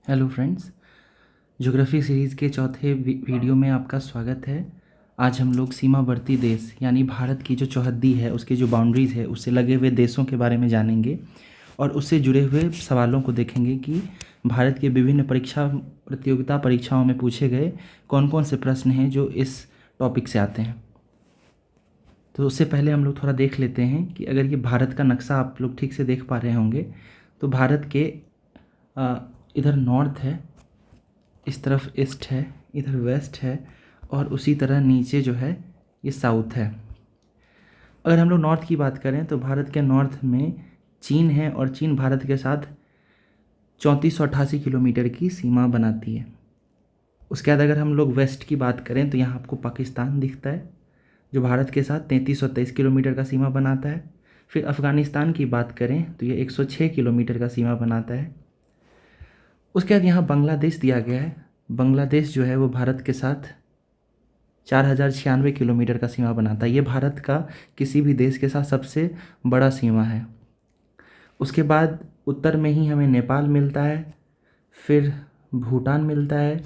Hello friends, geography series के चौथे video में आपका स्वागत है। आज हम लोग सीमावर्ती देश यानी भारत की जो चौहद्दी है, उसकी जो बाउंड्रीज़ है, उससे लगे हुए देशों के बारे में जानेंगे और उससे जुड़े हुए सवालों को देखेंगे कि भारत के विभिन्न प्रतियोगिता परीक्षाओं में पूछे गए कौन कौन से प्रश्न हैं जो इस टॉपिक से आते हैं। तो उससे पहले हम लोग थोड़ा देख लेते हैं कि अगर ये भारत का नक्शा आप लोग ठीक से देख पा रहे होंगे तो भारत के इधर नॉर्थ है, इस तरफ ईस्ट है, इधर वेस्ट है और उसी तरह नीचे जो है ये साउथ है। अगर हम लोग नॉर्थ की बात करें तो भारत के नॉर्थ में चीन है और चीन भारत के साथ 3488 किलोमीटर की सीमा बनाती है। उसके बाद अगर हम लोग वेस्ट की बात करें तो यहाँ आपको पाकिस्तान दिखता है जो भारत के साथ 3323 किलोमीटर का सीमा बनाता है। फिर अफ़गानिस्तान की बात करें तो ये 106 किलोमीटर का सीमा बनाता है। उसके बाद यहाँ बांग्लादेश दिया गया है। बांग्लादेश जो है वो भारत के साथ 4096 किलोमीटर का सीमा बनाता है। ये भारत का किसी भी देश के साथ सबसे बड़ा सीमा है। उसके बाद उत्तर में ही हमें नेपाल मिलता है, फिर भूटान मिलता है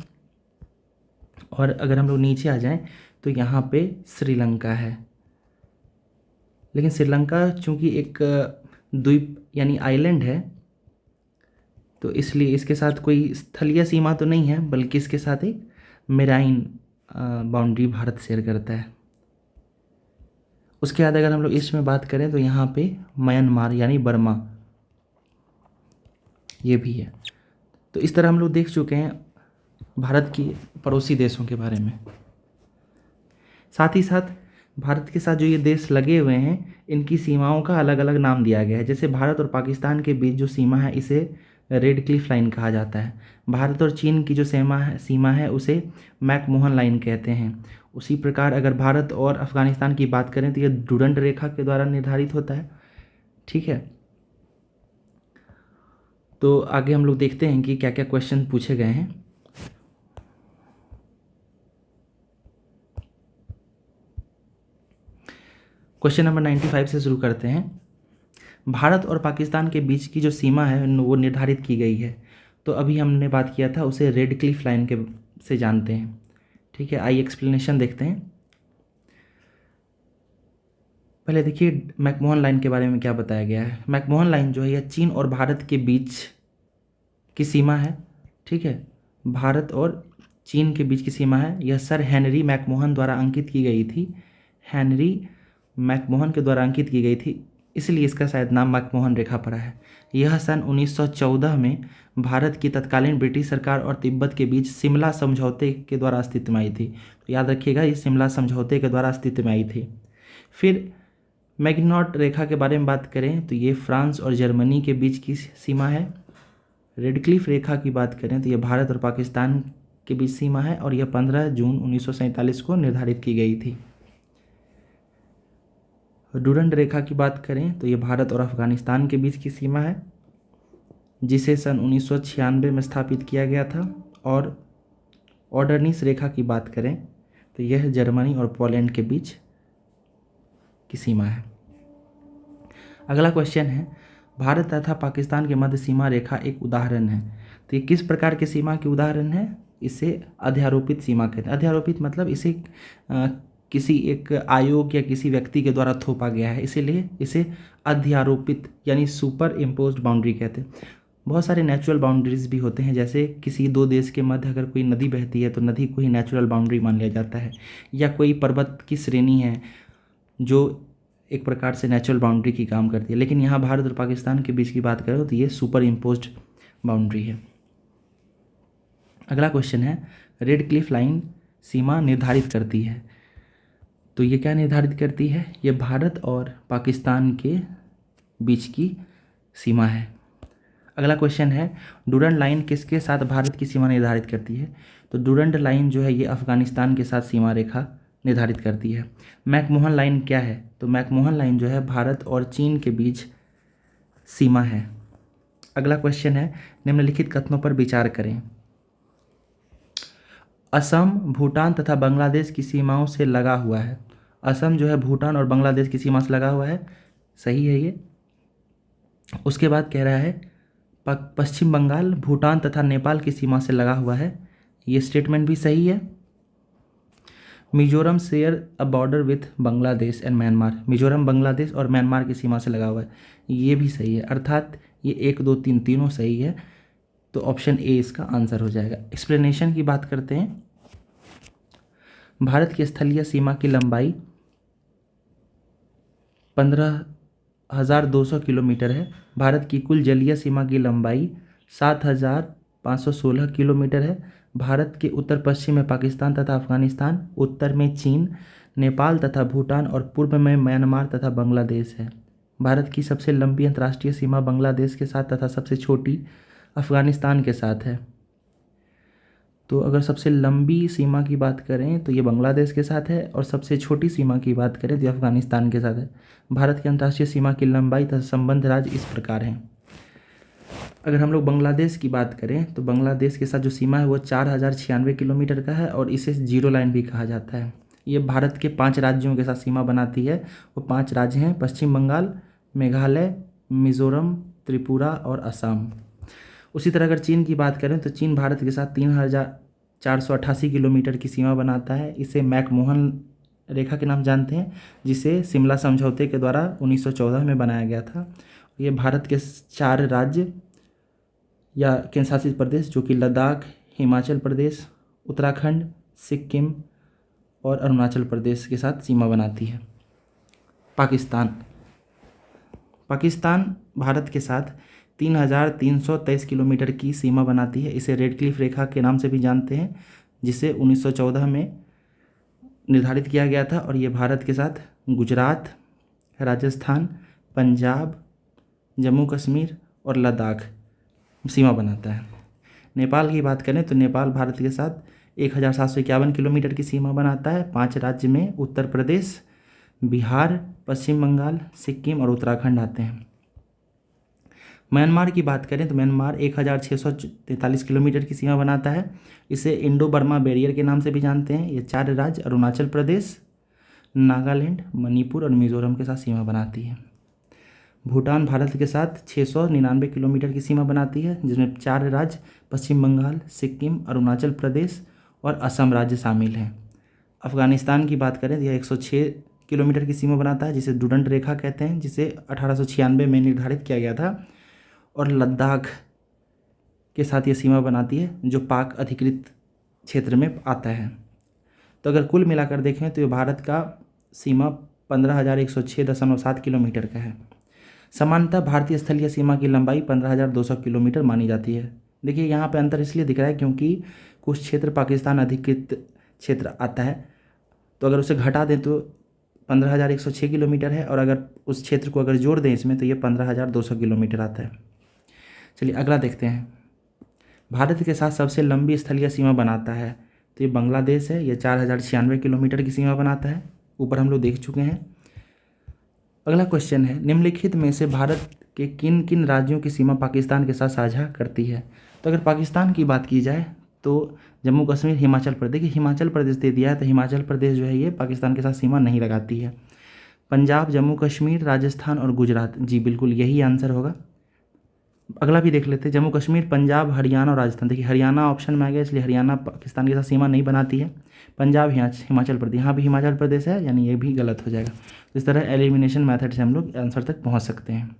और अगर हम लोग नीचे आ जाएं तो यहाँ पे श्रीलंका है। लेकिन श्रीलंका चूँकि एक द्वीप यानी आइलैंड है तो इसलिए इसके साथ कोई स्थलीय सीमा तो नहीं है, बल्कि इसके साथ एक मेराइन बाउंड्री भारत शेयर करता है। उसके बाद अगर हम लोग ईस्ट में बात करें तो यहाँ पे म्यांमार यानी बर्मा ये भी है। तो इस तरह हम लोग देख चुके हैं भारत की पड़ोसी देशों के बारे में। साथ ही साथ भारत के साथ जो ये देश लगे हुए हैं इनकी सीमाओं का अलग अलग नाम दिया गया है। जैसे भारत और पाकिस्तान के बीच जो सीमा है इसे रेड क्लिफ लाइन कहा जाता है। भारत और चीन की जो सीमा है उसे मैकमोहन लाइन कहते हैं। उसी प्रकार अगर भारत और अफ़गानिस्तान की बात करें तो ये डुरंड रेखा के द्वारा निर्धारित होता है। ठीक है, तो आगे हम लोग देखते हैं कि क्या क्या क्वेश्चन पूछे गए हैं। क्वेश्चन नंबर 95 से शुरू करते हैं। भारत और पाकिस्तान के बीच की जो सीमा है वो निर्धारित की गई है। तो अभी हमने बात किया था उसे रेड क्लिफ लाइन के से जानते हैं। ठीक है, आइए एक्सप्लेनेशन देखते हैं। पहले देखिए मैकमोहन लाइन के बारे में क्या बताया गया है। मैकमोहन लाइन जो है यह चीन और भारत के बीच की सीमा है। ठीक है, भारत और चीन के बीच की सीमा है। यह सर हेनरी मैकमोहन द्वारा अंकित की गई थी। हेनरी मैकमोहन के द्वारा अंकित की गई थी, इसलिए इसका शायद नाम मैकमोहन रेखा पड़ा है। यह सन 1914 में भारत की तत्कालीन ब्रिटिश सरकार और तिब्बत के बीच शिमला समझौते के द्वारा अस्तित्व में आई थी। तो याद रखिएगा ये शिमला समझौते के द्वारा अस्तित्व में आई थी। फिर मैग्नॉट रेखा के बारे में बात करें तो ये फ्रांस और जर्मनी के बीच की सीमा है। रेड क्लिफ रेखा की बात करें तो यह भारत और पाकिस्तान के बीच सीमा है और यह 15 जून 1947 को निर्धारित की गई थी। डुरंड रेखा की बात करें तो यह भारत और अफ़गानिस्तान के बीच की सीमा है, जिसे सन 1996 में स्थापित किया गया था। और ऑर्डरनीस रेखा की बात करें तो यह जर्मनी और पोलैंड के बीच की सीमा है। अगला क्वेश्चन है, भारत तथा पाकिस्तान के मध्य सीमा रेखा एक उदाहरण है। तो ये किस प्रकार के सीमा के उदाहरण है? इसे अध्यारोपित सीमा कहते हैं। अध्यारोपित मतलब इसे किसी एक आयोग या किसी व्यक्ति के द्वारा थोपा गया है, इसीलिए इसे अध्यारोपित यानी सुपर इम्पोज्ड बाउंड्री कहते हैं। बहुत सारे नेचुरल बाउंड्रीज भी होते हैं, जैसे किसी दो देश के मध्य अगर कोई नदी बहती है तो नदी को ही नेचुरल बाउंड्री मान लिया जाता है, या कोई पर्वत की श्रेणी है जो एक प्रकार से नेचुरल बाउंड्री की काम करती है। लेकिन यहाँ भारत और पाकिस्तान के बीच की बात करें तो ये सुपर इम्पोज्ड बाउंड्री है। अगला क्वेश्चन है, रेड क्लिफ लाइन सीमा निर्धारित करती है। तो ये क्या निर्धारित करती है? ये भारत और पाकिस्तान के बीच की सीमा है। अगला क्वेश्चन है, डुरंड लाइन किसके साथ भारत की सीमा निर्धारित करती है? तो डुरंड लाइन जो है ये अफ़गानिस्तान के साथ सीमा रेखा निर्धारित करती है। मैकमोहन लाइन क्या है? तो मैकमोहन लाइन जो है भारत और चीन के बीच सीमा है। अगला क्वेश्चन है, निम्नलिखित कथनों पर विचार करें। असम भूटान तथा बांग्लादेश की सीमाओं से लगा हुआ है। असम जो है भूटान और बांग्लादेश की सीमा से लगा हुआ है, सही है ये। उसके बाद कह रहा है पश्चिम बंगाल भूटान तथा नेपाल की सीमा से लगा हुआ है, ये स्टेटमेंट भी सही है। Mizoram share a border with Bangladesh and Myanmar, Mizoram Bangladesh और म्यांमार की सीमा से लगा हुआ है, ये भी सही है। अर्थात ये 1 2 3 तीनों सही है, तो ऑप्शन ए इसका आंसर हो जाएगा। एक्सप्लेनेशन की बात करते हैं। भारत की स्थलीय सीमा की लंबाई 15,200 किलोमीटर है। भारत की कुल जलीय सीमा की लंबाई 7,516 किलोमीटर है। भारत के उत्तर पश्चिम में पाकिस्तान तथा अफगानिस्तान, उत्तर में चीन, नेपाल तथा भूटान और पूर्व में म्यांमार तथा बांग्लादेश है। भारत की सबसे लंबी अंतर्राष्ट्रीय सीमा बांग्लादेश के साथ तथा सबसे छोटी अफगानिस्तान के साथ है। तो अगर सबसे लंबी सीमा की बात करें तो ये बांग्लादेश के साथ है, और सबसे छोटी सीमा की बात करें तो ये अफगानिस्तान के साथ है। भारत की अंतर्राष्ट्रीय सीमा की लंबाई तथा संबंध राज्य इस प्रकार हैं। अगर हम लोग बांग्लादेश की बात करें तो बांग्लादेश के साथ जो सीमा है वो 4,096 किलोमीटर का है, और इसे जीरो लाइन भी कहा जाता है। ये भारत के 5 राज्यों के साथ सीमा बनाती है। वो 5 राज्य हैं: पश्चिम बंगाल, मेघालय, मिजोरम, त्रिपुरा और असम। उसी तरह अगर चीन की बात करें तो चीन भारत के साथ 3,488 किलोमीटर की सीमा बनाता है। इसे मैकमोहन रेखा के नाम जानते हैं, जिसे शिमला समझौते के द्वारा 1914 में बनाया गया था। ये भारत के 4 राज्य या केंद्र शासित प्रदेश जो कि लद्दाख, हिमाचल प्रदेश, उत्तराखंड, सिक्किम और अरुणाचल प्रदेश के साथ सीमा बनाती है। पाकिस्तान भारत के साथ 3,323 किलोमीटर की सीमा बनाती है। इसे रेड क्लिफ रेखा के नाम से भी जानते हैं, जिसे 1914 में निर्धारित किया गया था, और ये भारत के साथ गुजरात, राजस्थान, पंजाब, जम्मू कश्मीर और लद्दाख सीमा बनाता है। नेपाल की बात करें तो नेपाल भारत के साथ 1,751 किलोमीटर की सीमा बनाता है। 5 राज्य में उत्तर प्रदेश, बिहार, पश्चिम बंगाल, सिक्किम और उत्तराखंड आते हैं। म्यांमार की बात करें तो म्यांमार 1,643 किलोमीटर की सीमा बनाता है। इसे इंडो बर्मा बैरियर के नाम से भी जानते हैं। ये 4 राज्य अरुणाचल प्रदेश, नागालैंड, मणिपुर और मिजोरम के साथ सीमा बनाती है। भूटान भारत के साथ 699 किलोमीटर की सीमा बनाती है, जिसमें 4 राज्य पश्चिम बंगाल, सिक्किम, अरुणाचल प्रदेश और असम राज्य शामिल हैं। अफगानिस्तान की बात करें तो यह 106 किलोमीटर की सीमा बनाता है, जिसे डुडंट रेखा कहते हैं, जिसे 1896 में निर्धारित किया गया था। और लद्दाख के साथ ये सीमा बनाती है, जो पाक अधिकृत क्षेत्र में आता है। तो अगर कुल मिलाकर देखें तो ये भारत का सीमा 15,106.7 किलोमीटर का है। सामान्यतः भारतीय स्थलीय सीमा की लंबाई 15,200 किलोमीटर मानी जाती है। देखिए यहाँ पे अंतर इसलिए दिख रहा है क्योंकि कुछ क्षेत्र पाकिस्तान अधिकृत क्षेत्र आता है, तो अगर उसे घटा दें तो 15,106 किलोमीटर है, और अगर उस क्षेत्र को अगर जोड़ दें इसमें तो ये 15,200 किलोमीटर आता है। चलिए अगला देखते हैं। भारत के साथ सबसे लंबी स्थलीय सीमा बनाता है तो ये बांग्लादेश है। ये 4,096 किलोमीटर की सीमा बनाता है, ऊपर हम लोग देख चुके हैं। अगला क्वेश्चन है, निम्नलिखित में से भारत के किन किन राज्यों की सीमा पाकिस्तान के साथ साझा करती है। तो अगर पाकिस्तान की बात की जाए तो जम्मू कश्मीर, हिमाचल प्रदेश, देखिए हिमाचल प्रदेश दे दिया है तो हिमाचल प्रदेश जो है ये पाकिस्तान के साथ सीमा नहीं लगाती है। पंजाब, जम्मू कश्मीर, राजस्थान और गुजरात, जी बिल्कुल यही आंसर होगा। अगला भी देख लेते हैं, जम्मू कश्मीर, पंजाब, हरियाणा और राजस्थान। देखिए हरियाणा ऑप्शन में आ गया, इसलिए हरियाणा पाकिस्तान के साथ सीमा नहीं बनाती है। पंजाब, हिमाचल प्रदेश, यहाँ भी हिमाचल प्रदेश है, यानी ये भी गलत हो जाएगा। तो इस तरह एलिमिनेशन मेथड से हम लोग आंसर तक पहुँच सकते हैं।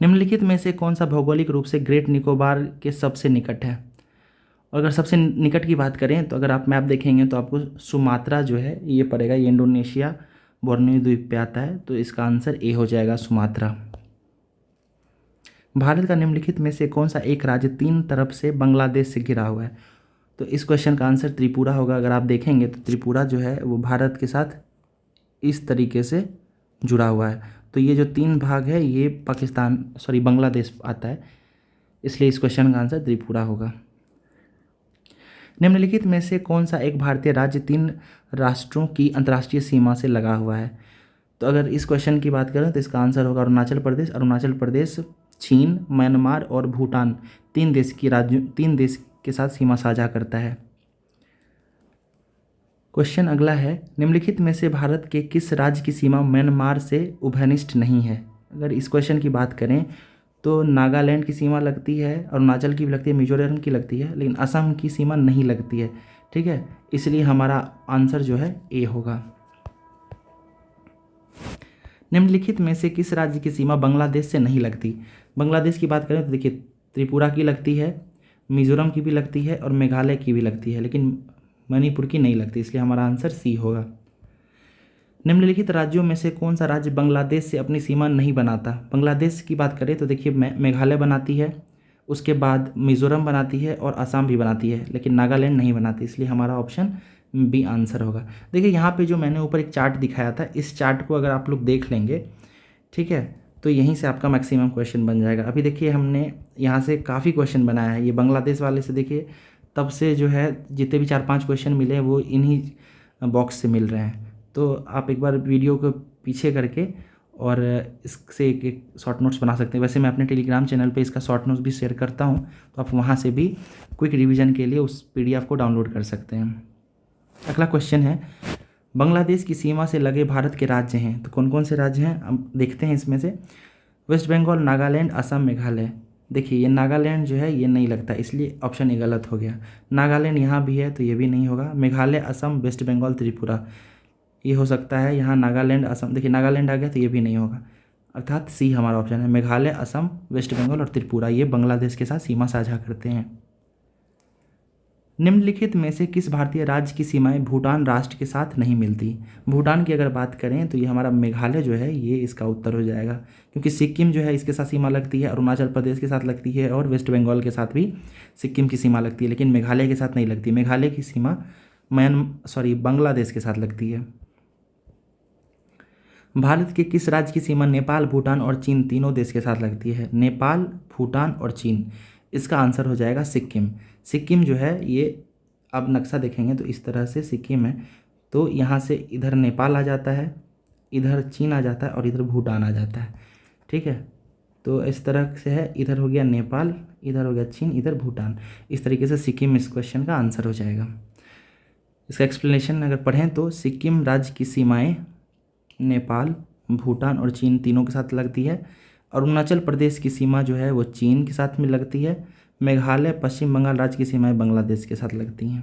निम्नलिखित में से कौन सा भौगोलिक रूप से ग्रेट निकोबार के सबसे निकट है। और अगर सबसे निकट की बात करें तो अगर आप मैप देखेंगे तो आपको सुमात्रा जो है ये पड़ेगा, ये इंडोनेशिया बोर्नियो द्वीप पे आता है, तो इसका आंसर ए हो जाएगा, सुमात्रा। भारत का निम्नलिखित में से कौन सा एक राज्य 3 तरफ से बांग्लादेश से घिरा हुआ है। तो इस क्वेश्चन का आंसर त्रिपुरा होगा। अगर आप देखेंगे तो त्रिपुरा जो है वो भारत के साथ इस तरीके से जुड़ा हुआ है, तो ये जो 3 भाग है ये बांग्लादेश आता है, इसलिए इस क्वेश्चन का आंसर त्रिपुरा होगा। निम्नलिखित में से कौन सा एक भारतीय राज्य 3 राष्ट्रों की अंतर्राष्ट्रीय सीमा से लगा हुआ है। तो अगर इस क्वेश्चन की बात करें तो इसका आंसर होगा अरुणाचल प्रदेश। अरुणाचल प्रदेश चीन, म्यांमार और भूटान 3 देश के साथ सीमा साझा करता है। क्वेश्चन अगला है, निम्नलिखित में से भारत के किस राज्य की सीमा म्यांमार से उभयनिष्ठ नहीं है। अगर इस क्वेश्चन की बात करें तो नागालैंड की सीमा लगती है, अरुणाचल की भी लगती है, मिजोरम की लगती है, लेकिन असम की सीमा नहीं लगती है। ठीक है, इसलिए हमारा आंसर जो है ए होगा। निम्नलिखित में से किस राज्य की सीमा बांग्लादेश से नहीं लगती? बांग्लादेश की बात करें तो देखिए, त्रिपुरा की लगती है, मिजोरम की भी लगती है और मेघालय की भी लगती है, लेकिन मणिपुर की नहीं लगती, इसलिए हमारा आंसर सी होगा। निम्नलिखित राज्यों में से कौन सा राज्य बांग्लादेश से अपनी सीमा नहीं बनाता? बांग्लादेश की बात करें तो देखिए, मेघालय बनाती है, उसके बाद मिजोरम बनाती है और असम भी बनाती है, लेकिन नागालैंड नहीं बनाती, इसलिए हमारा ऑप्शन बी आंसर होगा। देखिए यहाँ पे जो मैंने ऊपर एक चार्ट दिखाया था, इस चार्ट को अगर आप लोग देख लेंगे, ठीक है, तो यहीं से आपका मैक्सिमम क्वेश्चन बन जाएगा। अभी देखिए हमने यहाँ से काफ़ी क्वेश्चन बनाया है, ये बांग्लादेश वाले से देखिए तब से जो है जितने भी 4-5 क्वेश्चन मिले हैं वो इन्हीं बॉक्स से मिल रहे हैं। तो आप एक बार वीडियो को पीछे करके और इससे एक एक शॉर्ट नोट्स बना सकते हैं। वैसे मैं अपने टेलीग्राम चैनल पे इसका शॉर्ट नोट्स भी शेयर करता हूँ, तो आप वहाँ से भी क्विक रिवीजन के लिए उस PDF को डाउनलोड कर सकते हैं। अगला क्वेश्चन है, बांग्लादेश की सीमा से लगे भारत के राज्य हैं, तो कौन कौन से राज्य हैं हम देखते हैं इसमें से। वेस्ट बंगाल, नागालैंड, असम, मेघालय। देखिए ये नागालैंड जो है ये नहीं लगता, इसलिए ऑप्शन ए गलत हो गया। नागालैंड यहाँ भी है तो ये भी नहीं होगा। मेघालय, असम, वेस्ट बंगाल, त्रिपुरा, ये हो सकता है। यहाँ नागालैंड, असम, देखिए नागालैंड आ गया तो ये भी नहीं होगा, अर्थात सी हमारा ऑप्शन है। मेघालय, असम, वेस्ट बंगाल और त्रिपुरा ये बांग्लादेश के साथ सीमा साझा करते हैं। निम्नलिखित में से किस भारतीय राज्य की सीमाएं भूटान राष्ट्र के साथ नहीं मिलती? भूटान की अगर बात करें तो ये हमारा मेघालय जो है ये इसका उत्तर हो जाएगा, क्योंकि सिक्किम जो है इसके साथ सीमा लगती है, अरुणाचल प्रदेश के साथ लगती है और वेस्ट बंगाल के साथ भी सिक्किम की सीमा लगती है, लेकिन मेघालय के साथ नहीं लगती। मेघालय की सीमा बांग्लादेश के साथ लगती है। भारत के किस राज्य की सीमा नेपाल, भूटान और चीन तीनों देश के साथ लगती है? नेपाल, भूटान और चीन, इसका आंसर हो जाएगा सिक्किम। सिक्किम जो है ये, अब नक्शा देखेंगे तो इस तरह से सिक्किम है, तो यहाँ से इधर नेपाल आ जाता है, इधर चीन आ जाता है और इधर भूटान आ जाता है। ठीक है, तो इस तरह से है, इधर हो गया नेपाल, इधर हो गया चीन, इधर भूटान। इस तरीके से सिक्किम इस क्वेश्चन का आंसर हो जाएगा। इसका एक्सप्लेनेशन अगर पढ़ें तो सिक्किम राज्य की सीमाएँ नेपाल, भूटान और चीन तीनों के साथ लगती है। अरुणाचल प्रदेश की सीमा जो है वो चीन के साथ में लगती है। मेघालय, पश्चिम बंगाल राज्य की सीमाएं बांग्लादेश के साथ लगती हैं।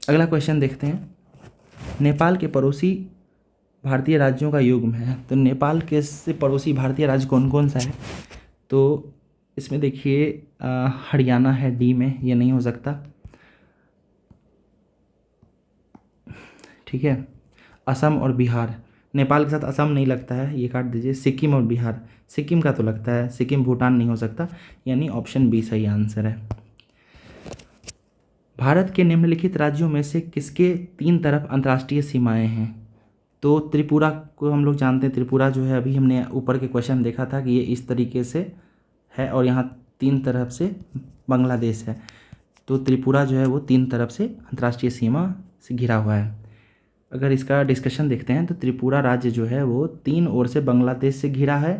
अगला क्वेश्चन देखते हैं, नेपाल के पड़ोसी भारतीय राज्यों का युग्म है, तो नेपाल के से पड़ोसी भारतीय राज्य कौन कौन सा है? तो इसमें देखिए हरियाणा है डी में, ये नहीं हो सकता। ठीक है, असम और बिहार, नेपाल के साथ असम नहीं लगता है, ये काट दीजिए। सिक्किम और बिहार, सिक्किम का तो लगता है, सिक्किम भूटान नहीं हो सकता, यानी ऑप्शन बी सही आंसर है। भारत के निम्नलिखित राज्यों में से किसके 3 तरफ अंतर्राष्ट्रीय सीमाएं हैं? तो त्रिपुरा को हम लोग जानते हैं, त्रिपुरा जो है अभी हमने ऊपर के क्वेश्चन देखा था कि ये इस तरीके से है और यहाँ 3 तरफ से बांग्लादेश है, तो त्रिपुरा जो है वो 3 तरफ से अंतर्राष्ट्रीय सीमा से घिरा हुआ है। अगर इसका डिस्कशन देखते हैं तो त्रिपुरा राज्य जो है वो 3 ओर से बांग्लादेश से घिरा है।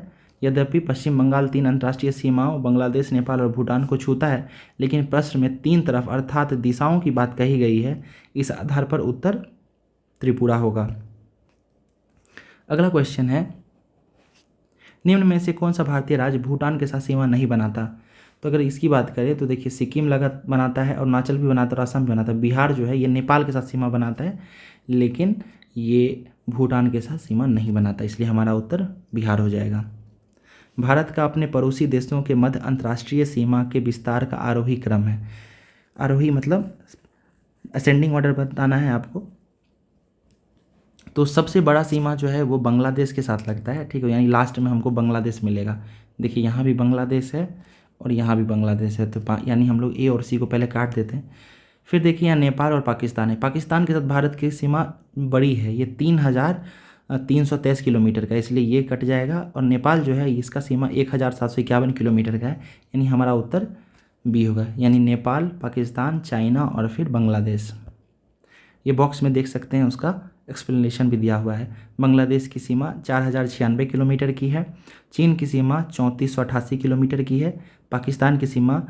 यद्यपि पश्चिम बंगाल 3 अंतर्राष्ट्रीय सीमाओं बांग्लादेश, नेपाल और भूटान को छूता है, लेकिन प्रश्न में 3 तरफ अर्थात दिशाओं की बात कही गई है, इस आधार पर उत्तर त्रिपुरा होगा। अगला क्वेश्चन है, निम्न में से कौन सा भारतीय राज्य भूटान के साथ सीमा नहीं बनाता? तो अगर इसकी बात करें तो देखिए सिक्किम लगा बनाता है, अरुणाचल भी बनाता है और असम भी बनाता है। बिहार जो है ये नेपाल के साथ सीमा बनाता है, लेकिन ये भूटान के साथ सीमा नहीं बनाता, इसलिए हमारा उत्तर बिहार हो जाएगा। भारत का अपने पड़ोसी देशों के मध्य अंतर्राष्ट्रीय सीमा के विस्तार का आरोही क्रम है। आरोही मतलब असेंडिंग ऑर्डर बताना है आपको। तो सबसे बड़ा सीमा जो है वो बांग्लादेश के साथ लगता है, ठीक है, यानी लास्ट में हमको बांग्लादेश मिलेगा। देखिए यहाँ भी बांग्लादेश है और यहाँ भी बांग्लादेश है, तो यानी हम लोग ए और सी को पहले काट देते हैं। फिर देखिए यहाँ नेपाल और पाकिस्तान है। पाकिस्तान के साथ भारत की सीमा बड़ी है, ये 3,323 किलोमीटर का है, इसलिए ये कट जाएगा। और नेपाल जो है इसका सीमा 1,751 किलोमीटर का है, यानी हमारा उत्तर बी होगा, यानी नेपाल, पाकिस्तान, चाइना और फिर बांग्लादेश। ये बॉक्स में देख सकते हैं, उसका एक्सप्लेनेशन भी दिया हुआ है। बांग्लादेश की सीमा 4,096 किलोमीटर की है, चीन की सीमा 3,488 किलोमीटर की है, पाकिस्तान की सीमा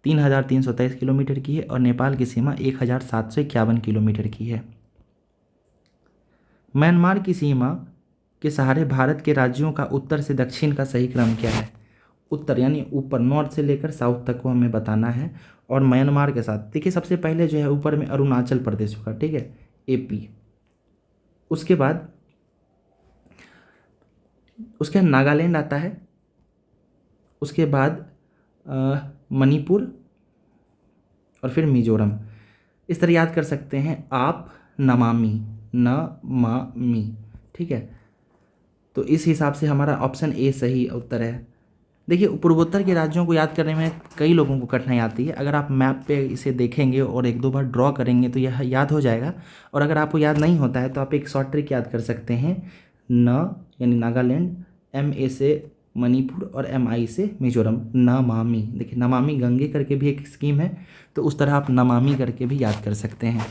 3,323 किलोमीटर की है और नेपाल की सीमा 1,751 किलोमीटर की है। म्यांमार की सीमा के सहारे भारत के राज्यों का उत्तर से दक्षिण का सही क्रम क्या है? उत्तर यानी ऊपर, नॉर्थ से लेकर साउथ तक को हमें बताना है। और म्यांमार के साथ देखिए, सबसे पहले जो है ऊपर में अरुणाचल प्रदेश होगा, ठीक है, एपी। उसके बाद नागालैंड आता है। उसके बाद मणिपुर और फिर मिजोरम। इस तरह याद कर सकते हैं आप, नमामि, नमामि, ठीक है। तो इस हिसाब से हमारा ऑप्शन ए सही उत्तर है। देखिए, पूर्वोत्तर के राज्यों को याद करने में कई लोगों को कठिनाई आती है। अगर आप मैप पे इसे देखेंगे और एक दो बार ड्रॉ करेंगे तो यह याद हो जाएगा। और अगर आपको याद नहीं होता है तो आप एक शॉर्ट ट्रिक याद कर सकते हैं, न यानी नागालैंड, एम ए से मणिपुर और एम आई से मिजोरम, नमामि। देखिए, नमामि गंगे करके भी एक स्कीम है, तो उस तरह आप नमामि करके भी याद कर सकते हैं।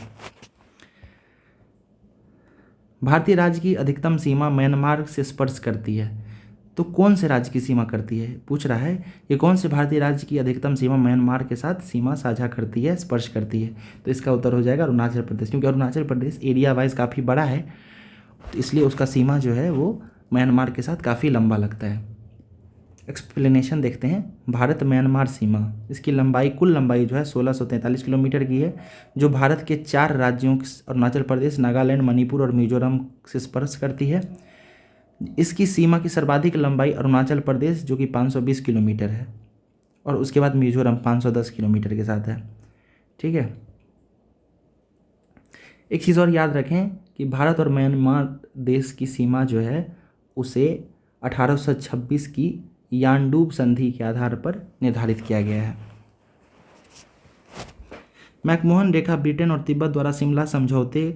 भारतीय राज्य की अधिकतम सीमा म्यांमार से स्पर्श करती है, तो कौन से राज्य की सीमा करती है, पूछ रहा है। ये कौन से भारतीय राज्य की अधिकतम सीमा म्यांमार के साथ सीमा साझा करती है, स्पर्श करती है? तो इसका उत्तर हो जाएगा अरुणाचल प्रदेश, क्योंकि अरुणाचल प्रदेश एरिया वाइज काफ़ी बड़ा है, तो इसलिए उसका सीमा जो है वो म्यांमार के साथ काफ़ी लंबा लगता है। एक्सप्लेनेशन देखते हैं। भारत म्यांमार सीमा, इसकी लंबाई, कुल लंबाई जो है 1643 किलोमीटर की है, जो भारत के 4 राज्यों अरुणाचल प्रदेश, नागालैंड, मणिपुर और मिजोरम से स्पर्श करती है। इसकी सीमा की सर्वाधिक लंबाई अरुणाचल प्रदेश जो कि 520 किलोमीटर है, और उसके बाद मिजोरम 510 किलोमीटर के साथ है, ठीक है। एक चीज़ और याद रखें कि भारत और म्यांमार देश की सीमा जो है उसे 1826 की यानडूब संधि के आधार पर निर्धारित किया गया है। मैकमोहन रेखा ब्रिटेन और तिब्बत द्वारा शिमला समझौते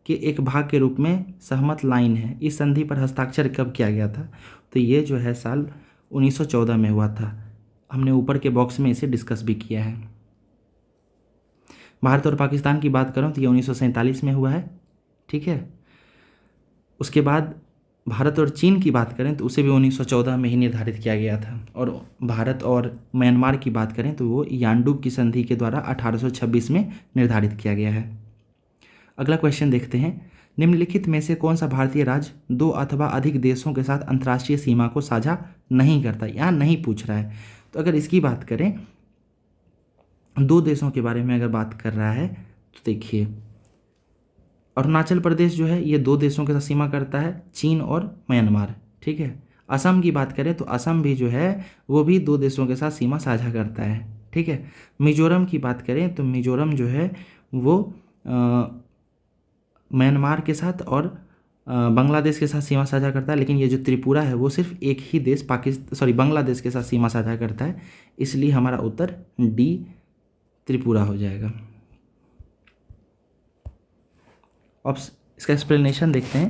के एक भाग के रूप में सहमत लाइन है। इस संधि पर हस्ताक्षर कब किया गया था? तो ये जो है साल 1914 में हुआ था। हमने ऊपर के बॉक्स में इसे डिस्कस भी किया है। भारत और पाकिस्तान की बात करूं तो ये 1947 में हुआ है, ठीक है। उसके बाद भारत और चीन की बात करें तो उसे भी 1914 में ही निर्धारित किया गया था। और भारत और म्यांमार की बात करें तो वो यानडूब की संधि के द्वारा 1826 में निर्धारित किया गया है। अगला क्वेश्चन देखते हैं। निम्नलिखित में से कौन सा भारतीय राज्य 2 अथवा अधिक देशों के साथ अंतर्राष्ट्रीय सीमा को साझा नहीं करता? यहाँ नहीं पूछ रहा है। तो अगर इसकी बात करें, 2 देशों के बारे में अगर बात कर रहा है तो देखिए, अरुणाचल प्रदेश जो है ये 2 देशों के साथ सीमा करता है, चीन और म्यांमार, ठीक है। असम की बात करें तो असम भी जो है वो भी 2 देशों के साथ सीमा साझा करता है, ठीक है। मिजोरम की बात करें तो मिजोरम जो है वो म्यांमार के साथ और बांग्लादेश के साथ सीमा साझा करता है, लेकिन ये जो त्रिपुरा है वो सिर्फ एक ही देश बांग्लादेश के साथ सीमा साझा करता है, इसलिए हमारा उत्तर डी त्रिपुरा हो जाएगा। अब इसका एक्सप्लेनेशन देखते हैं।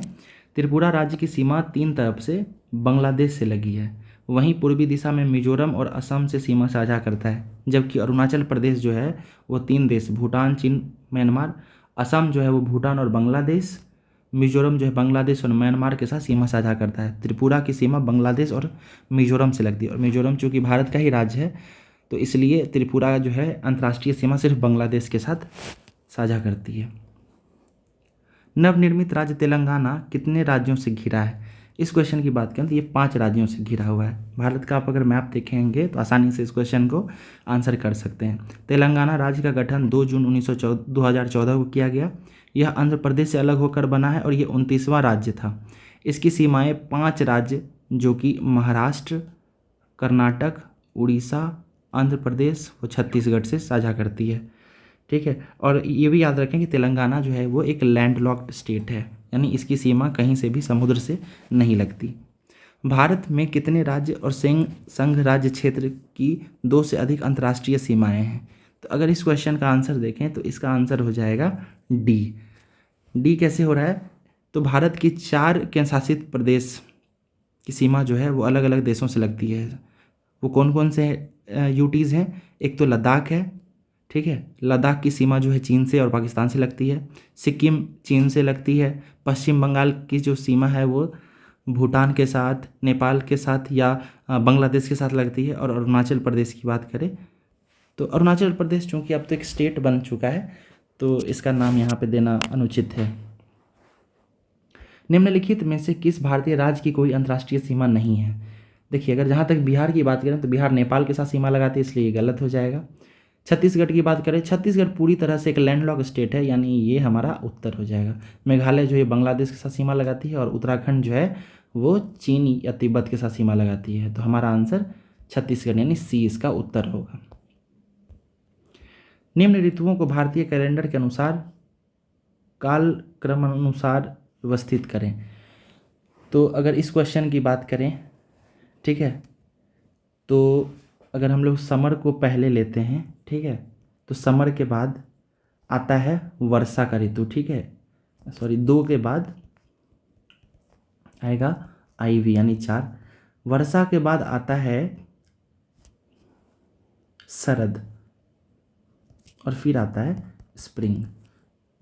त्रिपुरा राज्य की सीमा 3 तरफ से बांग्लादेश से लगी है, वहीं पूर्वी दिशा में मिजोरम और असम से सीमा साझा करता है, जबकि अरुणाचल प्रदेश जो है वो 3 देश भूटान, चीन, म्यांमार, असम जो है वो भूटान और बांग्लादेश, मिजोरम जो है बांग्लादेश और म्यांमार के साथ सीमा साझा करता है। त्रिपुरा की सीमा बांग्लादेश और मिजोरम से लगती है, और मिजोरम चूँकि भारत का ही राज्य है तो इसलिए त्रिपुरा जो है अंतर्राष्ट्रीय सीमा सिर्फ बांग्लादेश के साथ साझा करती है। नवनिर्मित राज्य तेलंगाना कितने राज्यों से घिरा है? इस क्वेश्चन की बात करें तो ये 5 राज्यों से घिरा हुआ है। भारत का आप अगर मैप देखेंगे तो आसानी से इस क्वेश्चन को आंसर कर सकते हैं। तेलंगाना राज्य का गठन 2 जून 2014 को किया गया। यह आंध्र प्रदेश से अलग होकर बना है और ये 29वां राज्य था। इसकी सीमाएँ 5 राज्य जो कि महाराष्ट्र, कर्नाटक, उड़ीसा, आंध्र प्रदेश व छत्तीसगढ़ से साझा करती है, ठीक है। और ये भी याद रखें कि तेलंगाना जो है वो एक लैंडलॉक्ड स्टेट है, यानी इसकी सीमा कहीं से भी समुद्र से नहीं लगती। भारत में कितने राज्य और संघ राज्य क्षेत्र की 2 से अधिक अंतर्राष्ट्रीय सीमाएं हैं? तो अगर इस क्वेश्चन का आंसर देखें तो इसका आंसर हो जाएगा डी। डी कैसे हो रहा है? तो भारत की 4 केंद्र शासित प्रदेश की सीमा जो है वो अलग अलग देशों से लगती है। वो कौन कौन से यूटीज़ हैं? एक तो लद्दाख है, ठीक है। लद्दाख की सीमा जो है चीन से और पाकिस्तान से लगती है। सिक्किम चीन से लगती है। पश्चिम बंगाल की जो सीमा है वो भूटान के साथ, नेपाल के साथ या बांग्लादेश के साथ लगती है। और अरुणाचल प्रदेश की बात करें तो अरुणाचल प्रदेश चूँकि अब तो एक स्टेट बन चुका है तो इसका नाम यहाँ पे देना अनुचित है। निम्नलिखित में से किस भारतीय राज्य की कोई अंतर्राष्ट्रीय सीमा नहीं है? देखिए, अगर जहाँ तक बिहार की बात करें तो बिहार नेपाल के साथ सीमा लगाती है, इसलिए ये गलत हो जाएगा। छत्तीसगढ़ की बात करें, छत्तीसगढ़ पूरी तरह से एक लैंडलॉक स्टेट है, यानी ये हमारा उत्तर हो जाएगा। मेघालय जो है बांग्लादेश के साथ सीमा लगाती है, और उत्तराखंड जो है वो चीन या तिब्बत के साथ सीमा लगाती है। तो हमारा आंसर छत्तीसगढ़ यानी सी इसका उत्तर होगा। निम्न ऋतुओं को भारतीय कैलेंडर के अनुसार कालक्रमानुसार व्यवस्थित करें। तो अगर इस क्वेश्चन की बात करें, ठीक है, तो अगर हम लोग समर को पहले लेते हैं, ठीक है, तो समर के बाद आता है वर्षा का ऋतु, ठीक है, सॉरी 2 के बाद आएगा आईवी यानी 4। वर्षा के बाद आता है शरद, और फिर आता है स्प्रिंग।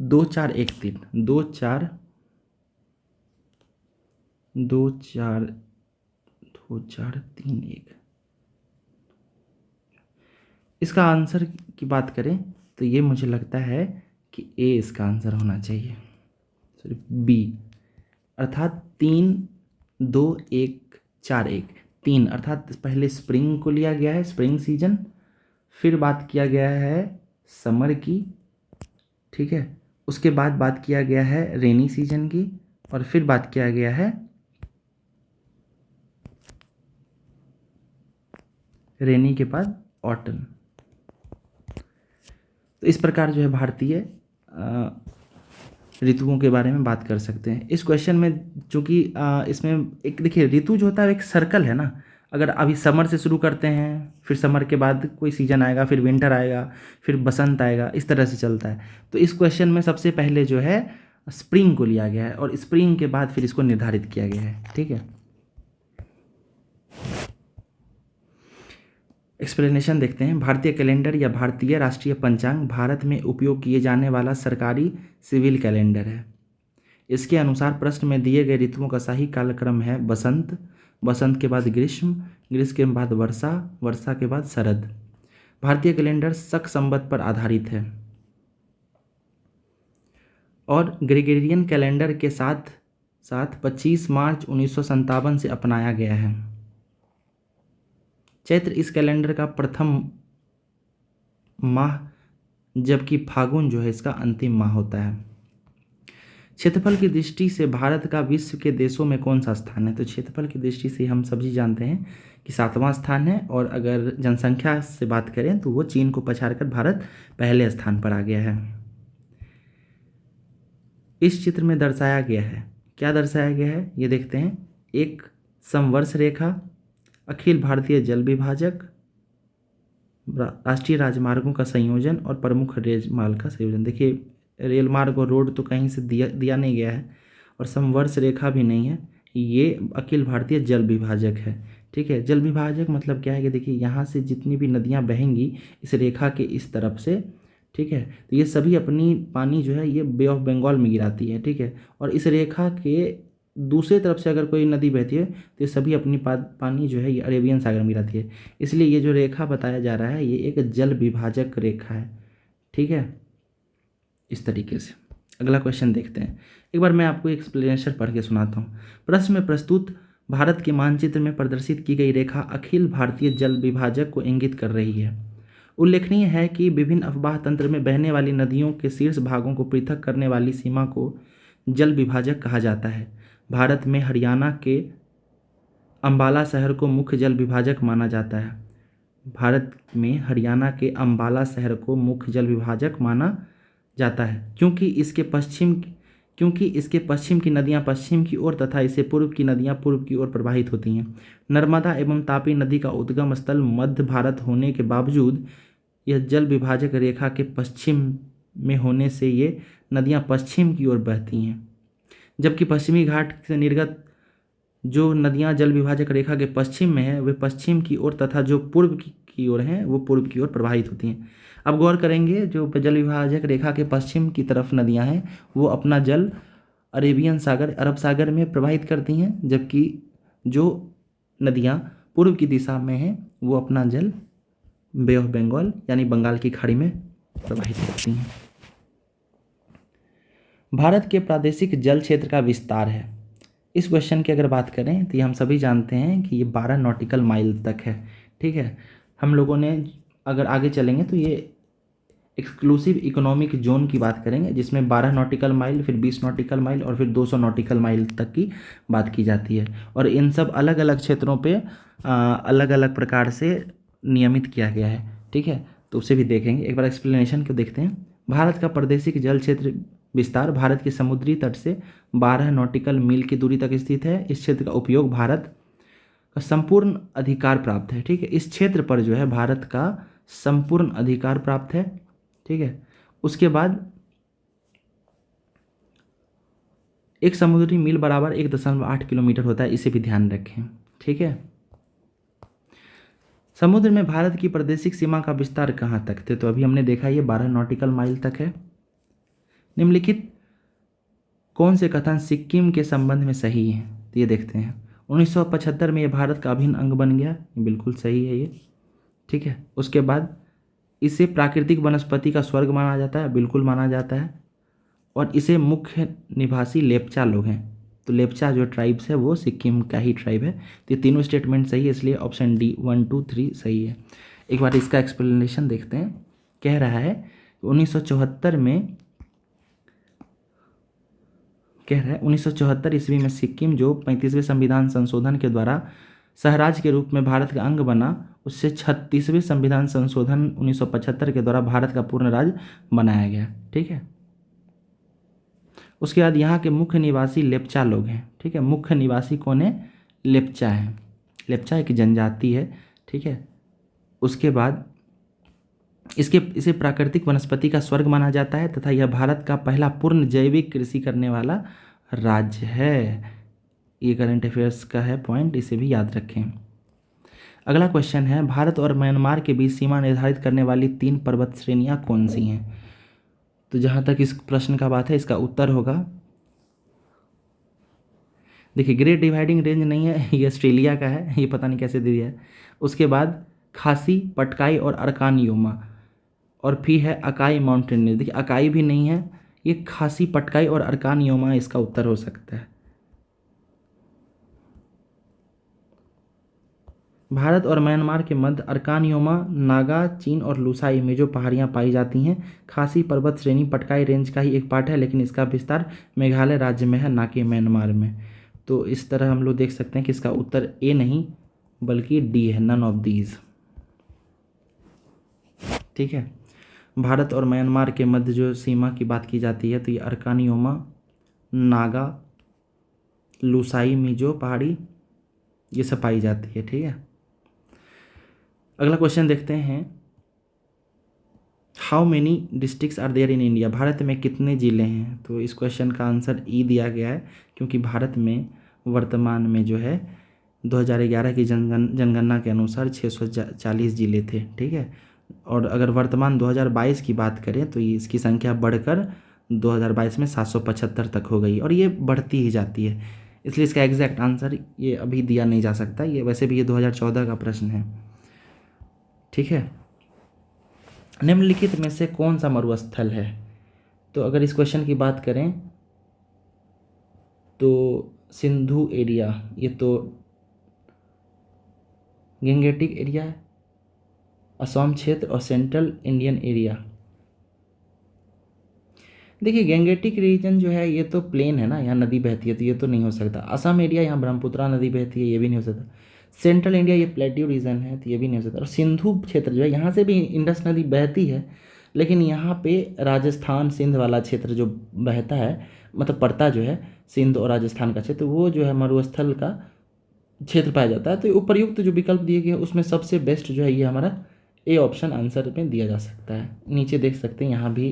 2 4 1 3 2 4 2 4 2 4 3 1। इसका आंसर की बात करें तो ये मुझे लगता है कि ए इसका आंसर होना चाहिए, सॉरी बी, अर्थात 3 2 1 4 1। 3 अर्थात पहले स्प्रिंग को लिया गया है, स्प्रिंग सीजन, फिर बात किया गया है समर की, ठीक है, उसके बाद बात किया गया है रेनी सीजन की, और फिर बात किया गया है रेनी के बाद ऑटम। तो इस प्रकार जो है भारतीय ऋतुओं के बारे में बात कर सकते हैं। इस क्वेश्चन में चूँकि इसमें एक देखिए ऋतु जो होता है एक सर्कल है ना, अगर अभी समर से शुरू करते हैं, फिर समर के बाद कोई सीजन आएगा, फिर विंटर आएगा, फिर बसंत आएगा, इस तरह से चलता है। तो इस क्वेश्चन में सबसे पहले जो है स्प्रिंग को लिया गया है, और स्प्रिंग के बाद फिर इसको निर्धारित किया गया है, ठीक है। एक्सप्लेनेशन देखते हैं। भारतीय कैलेंडर या भारतीय राष्ट्रीय पंचांग भारत में उपयोग किए जाने वाला सरकारी सिविल कैलेंडर है। इसके अनुसार प्रश्न में दिए गए ऋतुओं का सही कालक्रम है बसंत, बसंत के बाद ग्रीष्म, ग्रीष्म के बाद वर्षा, वर्षा के बाद शरद। भारतीय कैलेंडर शक संवत पर आधारित है और ग्रेगोरियन कैलेंडर के साथ साथ 25 मार्च 1957 से अपनाया गया है। चैत्र इस कैलेंडर का प्रथम माह, जबकि फागुन जो है इसका अंतिम माह होता है। क्षेत्रफल की दृष्टि से भारत का विश्व के देशों में कौन सा स्थान है? तो क्षेत्रफल की दृष्टि से हम सभी जानते हैं कि 7वां स्थान है, और अगर जनसंख्या से बात करें तो वो चीन को पछाड़कर भारत पहले स्थान पर आ गया है। इस चित्र में दर्शाया गया है, क्या दर्शाया गया है ये देखते हैं। एक समवर्ष रेखा, अखिल भारतीय जल विभाजक, राष्ट्रीय राजमार्गों का संयोजन और प्रमुख रेलमार्ग का संयोजन। देखिए रेलमार्ग और रोड तो कहीं से दिया नहीं गया है, और समवर्ष रेखा भी नहीं है, ये अखिल भारतीय जल विभाजक है, ठीक है। जल विभाजक मतलब क्या है कि देखिए यहाँ से जितनी भी नदियाँ बहेंगी इस रेखा के इस तरफ से, ठीक है, तो ये सभी अपनी पानी जो है ये बे ऑफ बंगाल में गिराती है, ठीक है। और इस रेखा के दूसरी तरफ से अगर कोई नदी बहती है तो ये सभी अपनी पानी जो है ये अरेबियन सागर में गिराती है। इसलिए ये जो रेखा बताया जा रहा है ये एक जल विभाजक रेखा है, ठीक है, इस तरीके से। अगला क्वेश्चन देखते हैं। एक बार मैं आपको एक्सप्लेनेशन पढ़ के सुनाता हूँ। प्रश्न में प्रस्तुत भारत के मानचित्र में प्रदर्शित की गई रेखा अखिल भारतीय जल विभाजक को इंगित कर रही है। उल्लेखनीय है कि विभिन्न अफवाह तंत्र में बहने वाली नदियों के शीर्ष भागों को पृथक करने वाली सीमा को जल विभाजक कहा जाता है। भारत में हरियाणा के अंबाला शहर को मुख्य जल विभाजक माना जाता है। भारत में हरियाणा के अंबाला शहर को मुख्य जल विभाजक माना जाता है क्योंकि इसके पश्चिम की नदियां पश्चिम की ओर तथा इससे पूर्व की नदियां पूर्व की ओर प्रवाहित होती हैं। नर्मदा एवं तापी नदी का उद्गम स्थल मध्य भारत होने के बावजूद यह जल विभाजक रेखा के पश्चिम में होने से ये नदियां पश्चिम की ओर बहती हैं, जबकि पश्चिमी घाट से निर्गत जो नदियां जल विभाजक रेखा के पश्चिम में है वे पश्चिम की ओर तथा जो पूर्व की ओर हैं वो पूर्व की ओर प्रवाहित होती हैं। अब गौर करेंगे, जो जल विभाजक रेखा के पश्चिम की तरफ नदियां हैं वो अपना जल अरेबियन सागर, अरब सागर में प्रवाहित करती हैं, जबकि जो नदियां पूर्व की दिशा में हैं वो अपना जल बे ऑफ बंगाल यानी बंगाल की खाड़ी में प्रवाहित करती हैं। भारत के प्रादेशिक जल क्षेत्र का विस्तार है। इस क्वेश्चन की अगर बात करें तो ये हम सभी जानते हैं कि ये 12 नॉटिकल माइल तक है। ठीक है, हम लोगों ने अगर आगे चलेंगे तो ये एक्सक्लूसिव इकोनॉमिक जोन की बात करेंगे, जिसमें 12 नॉटिकल माइल, फिर 20 नॉटिकल माइल और फिर 200 नॉटिकल माइल तक की बात की जाती है। और इन सब अलग अलग क्षेत्रों पे अलग अलग प्रकार से नियमित किया गया है। ठीक है, तो उसे भी देखेंगे। एक बार एक्सप्लेनेशन को देखते हैं। भारत का प्रादेशिक जल क्षेत्र विस्तार भारत के समुद्री तट से 12 नॉटिकल मील की दूरी तक स्थित है। इस क्षेत्र का उपयोग भारत का संपूर्ण अधिकार प्राप्त है। ठीक है, इस क्षेत्र पर जो है भारत का संपूर्ण अधिकार प्राप्त है। ठीक है, उसके बाद एक समुद्री मील बराबर 1.8 किलोमीटर होता है, इसे भी ध्यान रखें। ठीक है, समुद्र में भारत की प्रादेशिक सीमा का विस्तार कहाँ तक थे, तो अभी हमने देखा ये 12 नॉटिकल माइल तक है। निम्नलिखित कौन से कथन सिक्किम के संबंध में सही है, तो ये देखते हैं। 1975 में ये भारत का अभिन्न अंग बन गया, बिल्कुल सही है ये। ठीक है, उसके बाद इसे प्राकृतिक वनस्पति का स्वर्ग माना जाता है, बिल्कुल माना जाता है। और इसे मुख्य निवासी लेप्चा लोग हैं, तो लेप्चा जो ट्राइब्स है वो सिक्किम का ही ट्राइब है। तो ये तीनों स्टेटमेंट सही है, इसलिए ऑप्शन डी 1, 2, 3 सही है। एक बार इसका एक्सप्लेनेशन देखते हैं। कह रहा है 1974 में, कह रहा है 1974 ईस्वी में सिक्किम जो 35वें संविधान संशोधन के द्वारा सहराज्य के रूप में भारत का अंग बना, उससे 36वें संविधान संशोधन 1975 के द्वारा भारत का पूर्ण राज्य बनाया गया। ठीक है, उसके बाद यहाँ के मुख्य निवासी लेप्चा लोग हैं। ठीक है, मुख्य निवासी कौन है, लेप्चा है। लेप्चा एक जनजाति है। ठीक है, उसके बाद इसे प्राकृतिक वनस्पति का स्वर्ग माना जाता है तथा यह भारत का पहला पूर्ण जैविक कृषि करने वाला राज्य है। ये करंट अफेयर्स का है पॉइंट, इसे भी याद रखें। अगला क्वेश्चन है, भारत और म्यांमार के बीच सीमा निर्धारित करने वाली 3 पर्वत श्रेणियां कौन सी हैं, तो जहाँ तक इस प्रश्न का बात है इसका उत्तर होगा, देखिए ग्रेट डिवाइडिंग रेंज नहीं है, ये ऑस्ट्रेलिया का है, ये पता नहीं कैसे दे दिया है। उसके बाद खासी, पटकाई और अरकान योमा, और फिर है अकाई माउंटेन रेंज। देखिए अकाई भी नहीं है, ये खासी, पटकाई और अरकान योमा इसका उत्तर हो सकता है। भारत और म्यांमार के मध्य अरकान योमा, नागा, चीन और लुसाई में जो पहाड़ियाँ पाई जाती हैं, खासी पर्वत श्रेणी पटकाई रेंज का ही एक पार्ट है, लेकिन इसका विस्तार मेघालय राज्य में है, ना कि म्यांमार में। तो इस तरह हम लोग देख सकते हैं कि इसका उत्तर ए नहीं बल्कि डी है, नन ऑफ दीज। ठीक है, भारत और म्यांमार के मध्य जो सीमा की बात की जाती है तो ये अरकान योमा, नागा, लुसाई मिजो पहाड़ी ये सब पाई जाती है। ठीक है, अगला क्वेश्चन देखते हैं। How many districts are there in India, Bharat में कितने ज़िले हैं, तो इस क्वेश्चन का आंसर ई दिया गया है, क्योंकि भारत में वर्तमान में जो है 2011 की जनगणना के अनुसार 640 ज़िले थे। ठीक है, और अगर वर्तमान 2022 की बात करें तो ये इसकी संख्या बढ़कर 2022 में 775 तक हो गई, और ये बढ़ती ही जाती है। इसलिए इसका एग्जैक्ट आंसर ये अभी दिया नहीं जा सकता, ये वैसे भी ये 2014 का प्रश्न है। ठीक है, निम्नलिखित में से कौन सा मरुस्थल है, तो अगर इस क्वेश्चन की बात करें तो सिंधु एरिया, ये तो गंगेटिक एरिया है, असम क्षेत्र और सेंट्रल इंडियन एरिया। देखिए गंगेटिक रीजन जो है ये तो प्लेन है ना, यहाँ नदी बहती है, तो ये तो नहीं हो सकता। असम एरिया यहाँ ब्रह्मपुत्रा नदी बहती है, ये भी नहीं हो सकता। सेंट्रल इंडिया ये प्लेट्यू रीजन है, तो ये भी नहीं हो सकता। और सिंधु क्षेत्र जो है यहाँ से भी इंडस नदी बहती है, लेकिन यहाँ पे राजस्थान सिंध वाला क्षेत्र जो बहता है, मतलब पड़ता जो है सिंध और राजस्थान का क्षेत्र, वो जो है मरुस्थल का क्षेत्र पाया जाता है। तो उपयुक्त जो विकल्प दिए गए हैं उसमें सबसे बेस्ट जो है ये हमारा ए ऑप्शन आंसर में दिया जा सकता है। नीचे देख सकते हैं, यहाँ भी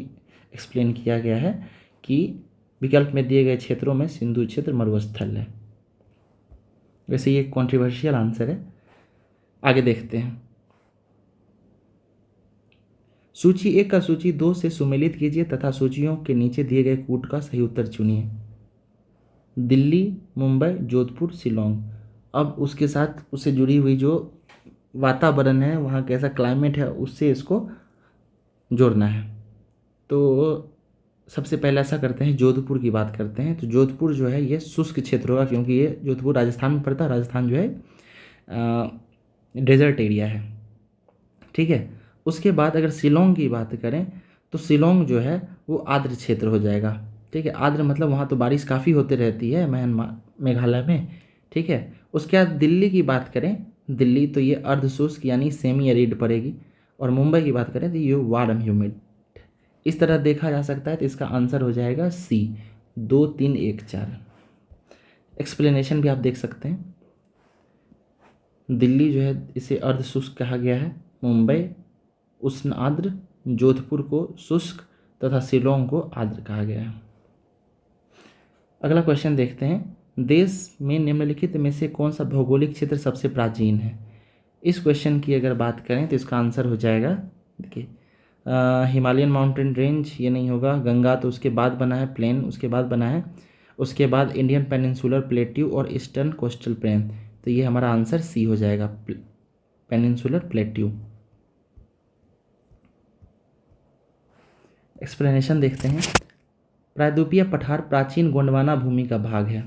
एक्सप्लेन किया गया है कि विकल्प में दिए गए क्षेत्रों में सिंधु क्षेत्र मरुस्थल है। वैसे ये कॉन्ट्रोवर्शियल आंसर है, आगे देखते हैं। सूची 1 का सूची 2 से सुमेलित कीजिए तथा सूचियों के नीचे दिए गए कूट का सही उत्तर चुनिए। दिल्ली, मुंबई, जोधपुर, शिलोंग। अब उसके साथ उससे जुड़ी हुई जो वातावरण है, वहाँ कैसा क्लाइमेट है, उससे इसको जोड़ना है। तो सबसे पहले ऐसा करते हैं, जोधपुर की बात करते हैं। तो जोधपुर जो है ये शुष्क क्षेत्र होगा, क्योंकि ये जोधपुर राजस्थान में पड़ता है। राजस्थान जो है डेजर्ट एरिया है, ठीक है। उसके बाद अगर शिलोंग की बात करें तो शिलोंग जो है वो आर्द्र क्षेत्र हो जाएगा, ठीक है। आर्द्र मतलब वहाँ तो बारिश काफ़ी होती रहती है म्यांमार मेघालय में, ठीक है। उसके बाद दिल्ली की बात करें, दिल्ली तो ये अर्ध शुष्क यानी सेमी एरिड पड़ेगी। और मुंबई की बात करें तो ये वार्म ह्यूमिड। इस तरह देखा जा सकता है, तो इसका आंसर हो जाएगा सी, 2 3 1 4। एक्सप्लेनेशन भी आप देख सकते हैं। दिल्ली जो है इसे अर्ध शुष्क कहा गया है, मुंबई उष्ण आर्द्र, जोधपुर को शुष्क तथा शिलोंग को आर्द्र कहा गया है। अगला क्वेश्चन देखते हैं, देश में निम्नलिखित में से कौन सा भौगोलिक क्षेत्र सबसे प्राचीन है। इस क्वेश्चन की अगर बात करें तो इसका आंसर हो जाएगा, देखिए, हिमालयन माउंटेन रेंज ये नहीं होगा, गंगा तो उसके बाद बना है, प्लेन उसके बाद बना है, उसके बाद इंडियन पेनिनसुलर प्लेट्यू और ईस्टर्न कोस्टल प्लेन। तो ये हमारा आंसर सी हो जाएगा, पेनिनसुलर प्लेट्यू। एक्सप्लेनेशन देखते हैं। प्रायद्वीपीय पठार प्राचीन गोंडवाना भूमि का भाग है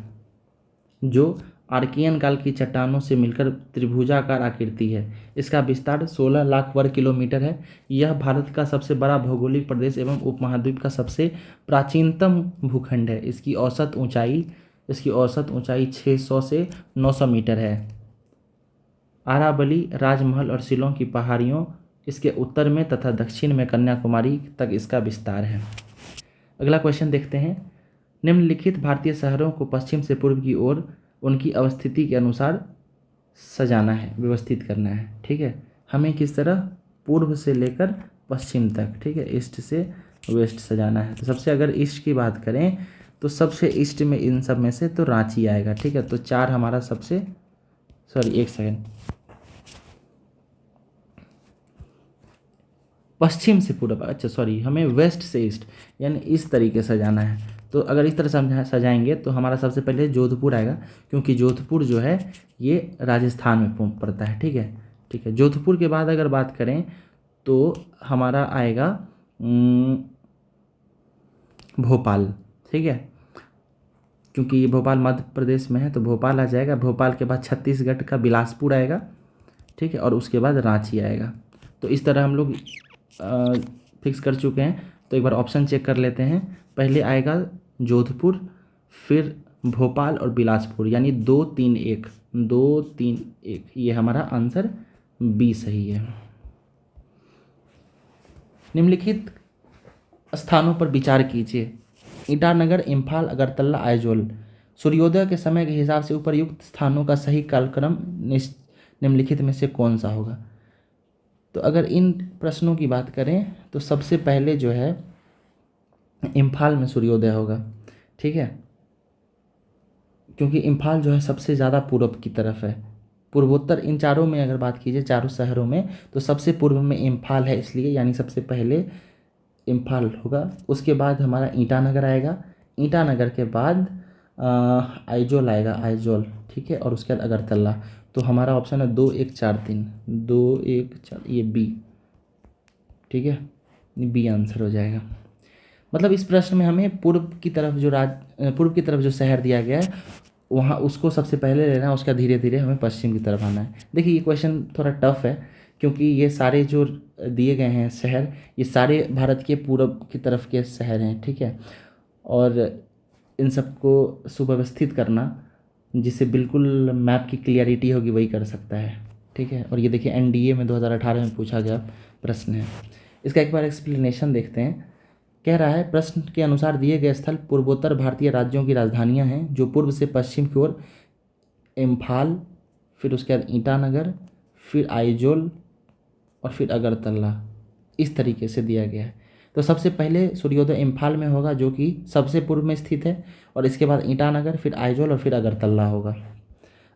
जो आर्कियन काल की चट्टानों से मिलकर त्रिभुजाकार आकृति है। इसका विस्तार 16 लाख वर्ग किलोमीटर है। यह भारत का सबसे बड़ा भौगोलिक प्रदेश एवं उपमहाद्वीप का सबसे प्राचीनतम भूखंड है। इसकी औसत ऊंचाई 600 से 900 मीटर है। अरावली, राजमहल और शिलोंग की पहाड़ियों इसके उत्तर में तथा दक्षिण में कन्याकुमारी तक इसका विस्तार है। अगला क्वेश्चन देखते हैं, निम्नलिखित भारतीय शहरों को पश्चिम से पूर्व की ओर उनकी अवस्थिति के अनुसार सजाना है, व्यवस्थित करना है, ठीक है। हमें किस तरह, पूर्व से लेकर पश्चिम तक, ठीक है, ईस्ट से वेस्ट सजाना है। तो सबसे अगर ईस्ट की बात करें तो सबसे ईस्ट में इन सब में से तो रांची आएगा, ठीक है। तो 4 हमारा सबसे, एक सेकेंड, पश्चिम से पूर्व, अच्छा हमें वेस्ट से ईस्ट यानी इस तरीके से सजाना है। तो अगर इस तरह सजाएंगे तो हमारा सबसे पहले जोधपुर आएगा, क्योंकि जोधपुर जो है ये राजस्थान में पड़ता है, ठीक है। जोधपुर के बाद अगर बात करें तो हमारा आएगा भोपाल, ठीक है, क्योंकि ये भोपाल मध्य प्रदेश में है तो भोपाल आ जाएगा। भोपाल के बाद छत्तीसगढ़ का बिलासपुर आएगा, ठीक है, और उसके बाद रांची आएगा। तो इस तरह हम लोग फिक्स कर चुके हैं। तो एक बार ऑप्शन चेक कर लेते हैं। पहले आएगा जोधपुर, फिर भोपाल और बिलासपुर, यानी 2 3 1, 2 3 1, ये हमारा आंसर बी सही है। निम्नलिखित स्थानों पर विचार कीजिए, ईटानगर, इम्फाल, अगरतला, आइजोल। सूर्योदय के समय के हिसाब से उपर्युक्त स्थानों का सही कालक्रम निम्नलिखित में से कौन सा होगा। तो अगर इन प्रश्नों की बात करें तो सबसे पहले जो है इम्फाल में सूर्योदय होगा, ठीक है, क्योंकि इम्फाल जो है सबसे ज़्यादा पूर्व की तरफ है। पूर्वोत्तर इन चारों में अगर बात कीजिए, चारों शहरों में, तो सबसे पूर्व में इम्फाल है, इसलिए यानी सबसे पहले इम्फाल होगा। उसके बाद हमारा ईटानगर आएगा, ईटानगर के बाद आइजोल आएगा, आइजोल, ठीक है, और उसके बाद अगरतला। तो हमारा ऑप्शन है 2 1 4 3, 2 1 4, ये बी, ठीक है, बी आंसर हो जाएगा। मतलब इस प्रश्न में हमें पूर्व की तरफ जो शहर दिया गया है वहाँ उसको सबसे पहले लेना है, उसका धीरे धीरे हमें पश्चिम की तरफ आना है। देखिए ये क्वेश्चन थोड़ा टफ है, क्योंकि ये सारे जो दिए गए हैं शहर, ये सारे भारत के पूर्व की तरफ के शहर हैं, ठीक है, और इन सबको सुव्यवस्थित करना, जिससे बिल्कुल मैप की क्लियरिटी होगी, वही कर सकता है, ठीक है। और ये देखिए एनडीए में 2018 में पूछा गया प्रश्न है। इसका एक बार एक्सप्लेनेशन देखते हैं। कह रहा है, प्रश्न के अनुसार दिए गए स्थल पूर्वोत्तर भारतीय राज्यों की राजधानियां हैं जो पूर्व से पश्चिम की ओर इम्फाल, फिर उसके बाद ईटानगर, फिर आइजोल और फिर अगरतला, इस तरीके से दिया गया है। तो सबसे पहले सूर्योदय इम्फाल में होगा, जो कि सबसे पूर्व में स्थित है, और इसके बाद ईटानगर, फिर आइजोल और फिर अगरतला होगा।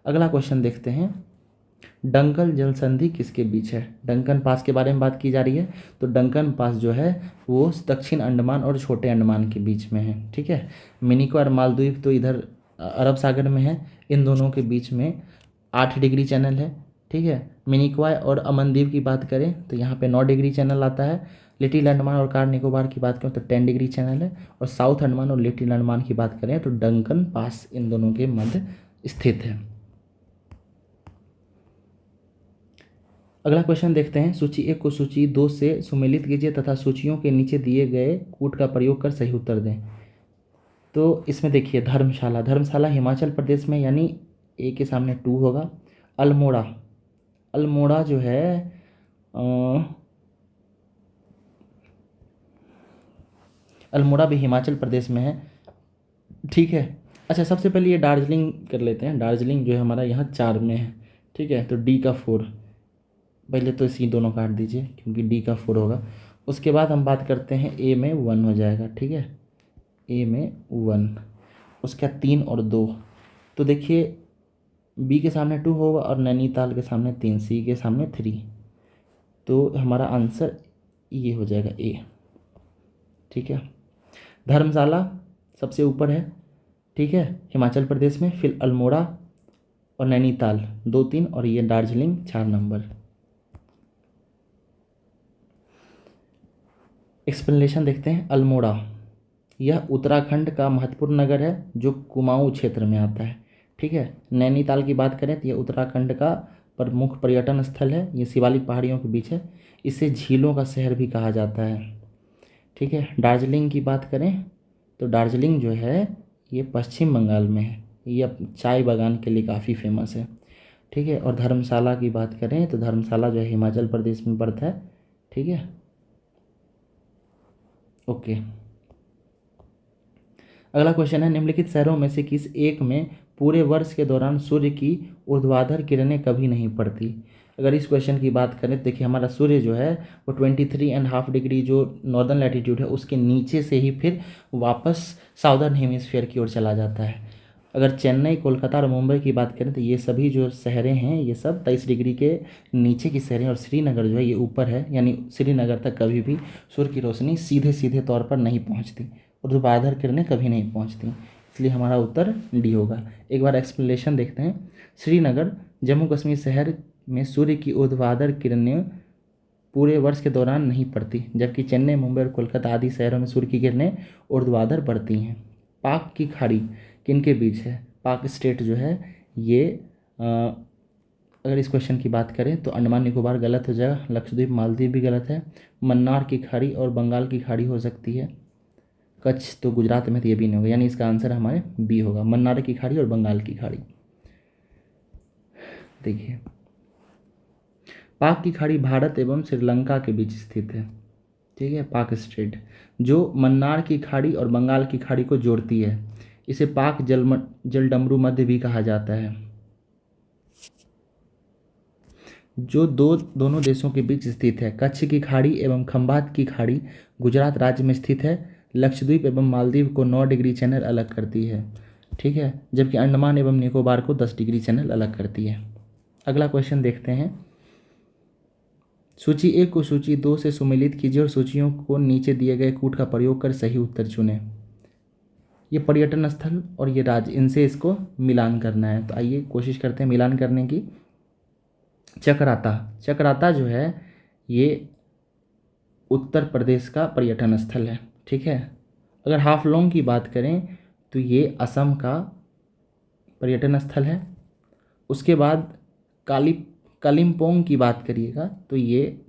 अगला क्वेश्चन देखते हैं, डंकन जल संधि किसके बीच है। डंकन पास के बारे में बात की जा रही है। तो डंकन पास जो है वो दक्षिण अंडमान और छोटे अंडमान के बीच में है, ठीक है। मिनिकॉय और मालदीव तो इधर अरब सागर में है। इन दोनों के बीच में 8 डिग्री चैनल है, ठीक है। मिनिकॉय और अमनदीव की बात करें तो यहाँ पे 9 डिग्री चैनल आता है। लिटिल अंडमान और कार निकोबार की बात करें तो 10 डिग्री चैनल है, और साउथ अंडमान और लिटिल अंडमान की बात करें तो डंकन पास इन दोनों के मध्य स्थित है। अगला क्वेश्चन देखते हैं। सूची 1 को सूची 2 से सुमेलित कीजिए तथा सूचियों के नीचे दिए गए कूट का प्रयोग कर सही उत्तर दें। तो इसमें देखिए धर्मशाला, धर्मशाला हिमाचल प्रदेश में, यानी ए के सामने 2 होगा। अल्मोड़ा, अल्मोड़ा जो है अल्मोड़ा भी हिमाचल प्रदेश में है, ठीक है। अच्छा, सबसे पहले ये दार्जिलिंग कर लेते हैं। दार्जिलिंग जो है हमारा यहाँ 4 में है, ठीक है। तो डी का 4, पहले तो इसी दोनों काट दीजिए क्योंकि डी का 4 होगा। उसके बाद हम बात करते हैं ए में 1 हो जाएगा, ठीक है, ए में 1। उसका 3 और 2, तो देखिए बी के सामने 2 होगा और नैनीताल के सामने 3, सी के सामने 3, तो हमारा आंसर ये हो जाएगा ए, ठीक है। धर्मशाला सबसे ऊपर है, ठीक है, हिमाचल प्रदेश में, फिर अल्मोड़ा और नैनीताल 2, 3 और ये दार्जिलिंग 4 नंबर। एक्सप्लेनेशन देखते हैं। अल्मोड़ा यह उत्तराखंड का महत्वपूर्ण नगर है जो कुमाऊं क्षेत्र में आता है, ठीक है। नैनीताल की बात करें तो यह उत्तराखंड का प्रमुख पर्यटन स्थल है, ये शिवालिक पहाड़ियों के बीच है, इसे झीलों का शहर भी कहा जाता है, ठीक है। दार्जिलिंग की बात करें तो दार्जिलिंग जो है ये पश्चिम बंगाल में है, ये चाय बागान के लिए काफ़ी फेमस है, ठीक है। और धर्मशाला की बात करें तो धर्मशाला जो है हिमाचल प्रदेश में पड़ता है, ठीक है, ओके। अगला क्वेश्चन है, निम्नलिखित शहरों में से किस एक में पूरे वर्ष के दौरान सूर्य की ऊर्ध्वाधर किरणें कभी नहीं पड़ती। अगर इस क्वेश्चन की बात करें तो देखिए हमारा सूर्य जो है वो 23.5 डिग्री जो नॉर्दर्न लैटिट्यूड है उसके नीचे से ही फिर वापस साउदर्न हेमिस्फीयर की ओर चला जाता है। अगर चेन्नई, कोलकाता और मुंबई की बात करें तो ये सभी जो शहरें हैं ये सब 23 डिग्री के नीचे की शहरें, और श्रीनगर जो है ये ऊपर है, यानी श्रीनगर तक कभी भी सूर्य की रोशनी सीधे सीधे तौर पर नहीं पहुंचती, ऊर्ध्वाधर किरणें कभी नहीं पहुंचती, इसलिए हमारा उत्तर डी होगा। एक बार एक्सप्लेनेशन देखते हैं। श्रीनगर जम्मू कश्मीर शहर में सूर्य की ऊर्ध्वाधर किरणें पूरे वर्ष के दौरान नहीं पड़ती, जबकि चेन्नई, मुंबई और कोलकाता आदि शहरों में सूर्य की किरणें ऊर्ध्वाधर पड़ती हैं। पाक की खाड़ी किनके बीच है? पाक स्टेट जो है ये अगर इस क्वेश्चन की बात करें तो अंडमान निकोबार गलत हो जाएगा, लक्षद्वीप, मालदीव भी गलत है, मन्नार की खाड़ी और बंगाल की खाड़ी हो सकती है, कच्छ तो गुजरात में तो ये भी नहीं होगा, यानी इसका आंसर हमारे बी होगा, मन्नार की खाड़ी और बंगाल की खाड़ी। देखिए पाक की खाड़ी भारत एवं श्रीलंका के बीच स्थित है, ठीक है, पाक स्ट्रेट जो मन्नार की खाड़ी और बंगाल की खाड़ी को जोड़ती है, इसे पाक जलडमरू मध्य भी कहा जाता है, जो दोनों देशों के बीच स्थित है। कच्छ की खाड़ी एवं खंबात की खाड़ी गुजरात राज्य में स्थित है। लक्षद्वीप एवं मालदीव को 9 डिग्री चैनल अलग करती है, ठीक है, जबकि अंडमान एवं निकोबार को 10 डिग्री चैनल अलग करती है। अगला क्वेश्चन देखते हैं। सूची 1 को सूची 2 से सुमेलित कीजिए और सूचियों को नीचे दिए गए कूट का प्रयोग कर सही उत्तर चुनें। ये पर्यटन स्थल और ये राज्य, इनसे इसको मिलान करना है, तो आइए कोशिश करते हैं मिलान करने की। चक्राता, चक्राता जो है ये उत्तर प्रदेश का पर्यटन स्थल है, ठीक है। अगर हाफलोंग की बात करें तो ये असम का पर्यटन स्थल है। उसके बाद कालिम्पोंग की बात करिएगा तो ये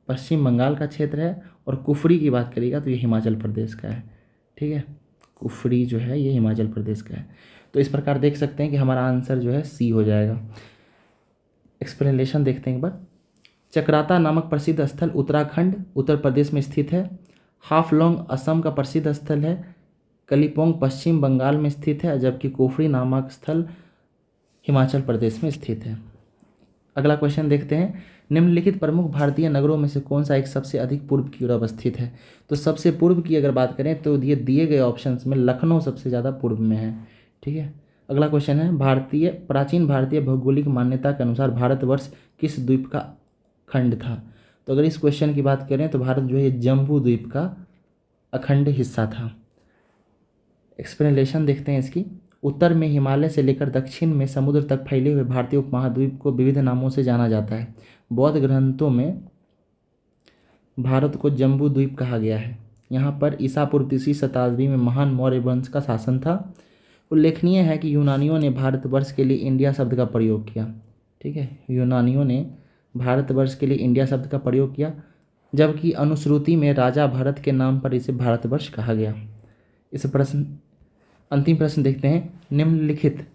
पश्चिम बंगाल का क्षेत्र है, और कुफरी की बात करिएगा तो ये हिमाचल प्रदेश का है, ठीक है, कुफरी जो है ये हिमाचल प्रदेश का है। तो इस प्रकार देख सकते हैं कि हमारा आंसर जो है सी हो जाएगा। एक्सप्लेनेशन देखते हैं एक बार। चक्राता नामक प्रसिद्ध स्थल उत्तराखंड उत्तर प्रदेश में स्थित है। हाफलोंग असम का प्रसिद्ध स्थल है। कलिम्पोंग पश्चिम बंगाल में स्थित है, जबकि कुफरी नामक स्थल हिमाचल प्रदेश में स्थित है। अगला क्वेश्चन देखते हैं। निम्नलिखित प्रमुख भारतीय नगरों में से कौन सा एक सबसे अधिक पूर्व की ओर अवस्थित है? तो सबसे पूर्व की अगर बात करें तो ये दिए गए ऑप्शंस में लखनऊ सबसे ज़्यादा पूर्व में है, ठीक है। अगला क्वेश्चन है, प्राचीन भारतीय भौगोलिक मान्यता के अनुसार भारतवर्ष किस द्वीप का खंड था? तो अगर इस क्वेश्चन की बात करें तो भारत जो है जम्बू द्वीप का अखंड हिस्सा था। एक्सप्लेनेशन देखते हैं इसकी। उत्तर में हिमालय से लेकर दक्षिण में समुद्र तक फैले हुए भारतीय उपमहाद्वीप को विविध नामों से जाना जाता है। बौद्ध ग्रंथों में भारत को जम्बू द्वीप कहा गया है। यहाँ पर ईसा पूर्व 3वीं शताब्दी में महान मौर्य वंश का शासन था। उल्लेखनीय है कि यूनानियों ने भारतवर्ष के लिए इंडिया शब्द का प्रयोग किया। ठीक है, यूनानियों ने भारतवर्ष के लिए इंडिया शब्द का प्रयोग किया, जबकि अनुश्रुति में राजा भरत के नाम पर इसे भारतवर्ष कहा गया। इस प्रश्न अंतिम प्रश्न देखते हैं। निम्नलिखित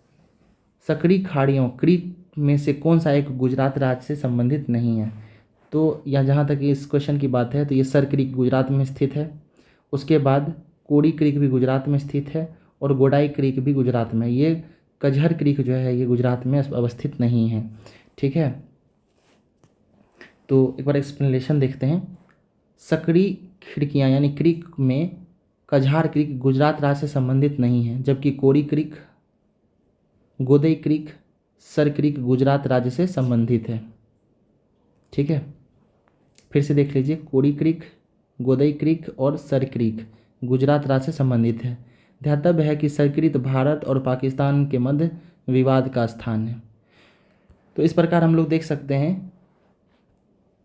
सकरी खाड़ियों क्रीक में से कौन सा एक गुजरात राज्य से संबंधित नहीं है? तो या जहाँ तक इस क्वेश्चन की बात है तो ये सर क्रीक गुजरात में स्थित है। उसके बाद कोड़ी क्रीक भी गुजरात में स्थित है और गोडाई क्रीक भी गुजरात में। ये कजहर क्रीक जो है ये गुजरात में अवस्थित नहीं है। ठीक है, तो एक बार एक्सप्लेनेशन देखते हैं। सकरी खिड़कियाँ यानी क्रीक में कजहार क्रीक गुजरात राज्य से संबंधित नहीं है, जबकि Kori creek, Godai creek, Sir creek Gujarat राज्य से संबंधित है। ठीक है, फिर से देख लीजिए। कोड़ी क्रीक, गोदई क्रीक और सर क्रीक गुजरात राज्य से संबंधित है। ध्यातव्य है कि सर क्रीक भारत और पाकिस्तान के मध्य विवाद का स्थान है। तो इस प्रकार हम लोग देख सकते हैं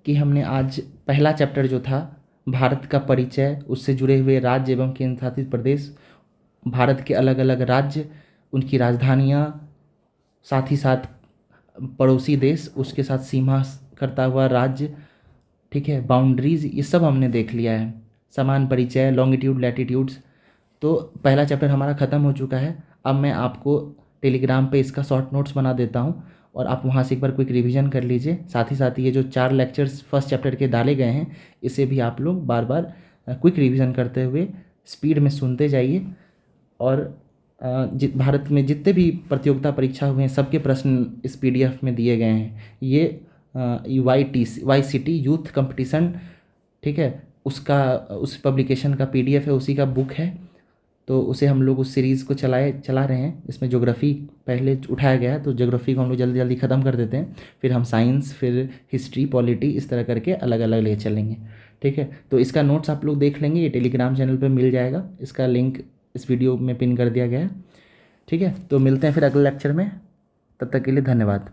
कि हमने आज पहला चैप्टर जो था भारत का परिचय, उससे जुड़े हुए राज्य एवं केंद्र शासित प्रदेश, भारत के अलग अलग राज्य, उनकी राजधानियाँ, साथ ही साथ पड़ोसी देश, उसके साथ सीमा करता हुआ राज्य, ठीक है, बाउंड्रीज, ये सब हमने देख लिया है। समान परिचय, लॉन्गिट्यूड, लैटिट्यूड्स। तो पहला चैप्टर हमारा ख़त्म हो चुका है। अब मैं आपको टेलीग्राम पे इसका शॉर्ट नोट्स बना देता हूँ और आप वहाँ से एक बार क्विक रिवीजन कर लीजिए। साथ ही साथ ये जो 4 लेक्चर्स फर्स्ट चैप्टर के डाले गए हैं, इसे भी आप लोग बार बार क्विक रिवीजन करते हुए स्पीड में सुनते जाइए। और भारत में जितने भी प्रतियोगिता परीक्षा हुए हैं सबके प्रश्न इस PDF में दिए गए हैं। ये YCT यूथ कंपटीशन, ठीक है, उसका उस पब्लिकेशन का PDF है, उसी का बुक है। तो उसे हम लोग उस सीरीज़ को चला रहे हैं। इसमें ज्योग्राफी पहले उठाया गया है, तो ज्योग्राफी को हम लोग जल्दी जल्दी ख़त्म कर देते हैं। फिर हम साइंस, फिर हिस्ट्री, पॉलिटी, इस तरह करके अलग अलग ले चलेंगे। ठीक है, तो इसका नोट्स आप लोग देख लेंगे, ये टेलीग्राम चैनल पर मिल जाएगा। इसका लिंक इस वीडियो में पिन कर दिया गया है। ठीक है, तो मिलते हैं फिर अगले लेक्चर में। तब तक के लिए धन्यवाद।